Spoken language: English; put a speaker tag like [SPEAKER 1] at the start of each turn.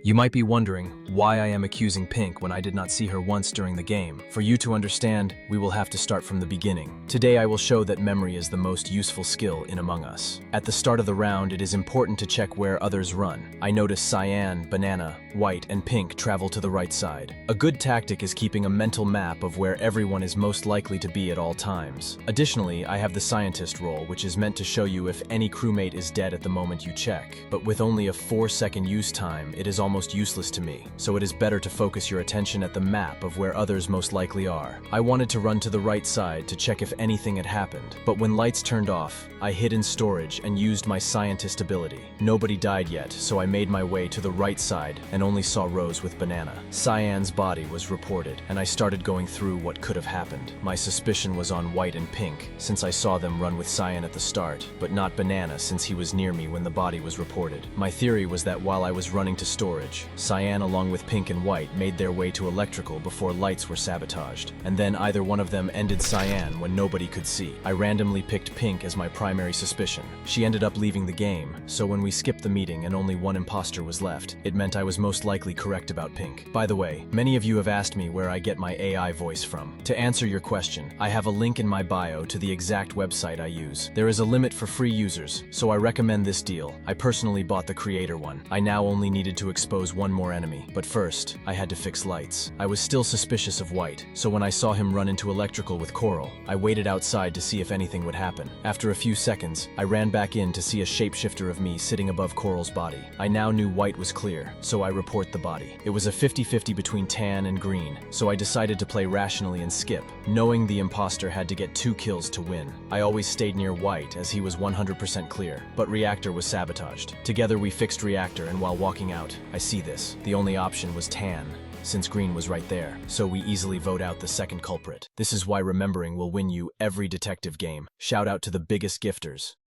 [SPEAKER 1] You might be wondering why I am accusing Pink when I did not see her once during the game. For you to understand, we will have to start from the beginning. Today I will show that memory is the most useful skill in Among Us. At the start of the round, it is important to check where others run. I notice Cyan, Banana, White, and Pink travel to the right side. A good tactic is keeping a mental map of where everyone is most likely to be at all times. Additionally, I have the Scientist role, which is meant to show you if any crewmate is dead at the moment you check. But with only a 4-second use time, it is almost useless to me, so it is better to focus your attention at the map of where others most likely are. I wanted to run to the right side to check if anything had happened, but when lights turned off, I hid in storage and used my Scientist ability. Nobody died yet, so I made my way to the right side and only saw Rose with Banana. Cyan's body was reported, and I started going through what could have happened. My suspicion was on White and Pink, since I saw them run with Cyan at the start, but not Banana since he was near me when the body was reported. My theory was that while I was running to storage, Cyan along with Pink and White made their way to electrical before lights were sabotaged, and then either one of them ended Cyan when nobody could see. I randomly picked Pink as my primary suspicion. She ended up leaving the game, so when we skipped the meeting and only one imposter was left, it meant I was most likely correct about Pink. By the way, many of you have asked me where I get my AI voice from. To answer your question, I have a link in my bio to the exact website I use. There is a limit for free users, so I recommend this deal. I personally bought the creator one. I now only needed to expose one more enemy, but first, I had to fix lights. I was still suspicious of White, so when I saw him run into electrical with Coral, I waited outside to see if anything would happen. After a few seconds, I ran back in to see a shapeshifter of me sitting above Coral's body. I now knew White was clear, so I report the body. It was a 50-50 between tan and green, so I decided to play rationally and skip, knowing the imposter had to get 2 kills to win. I always stayed near White as he was 100% clear, but Reactor was sabotaged. Together we fixed Reactor, and while walking out, I see this. The only option was tan, since green was right there, so we easily vote out the second culprit. This is why remembering will win you every detective game. Shout out to the biggest gifters.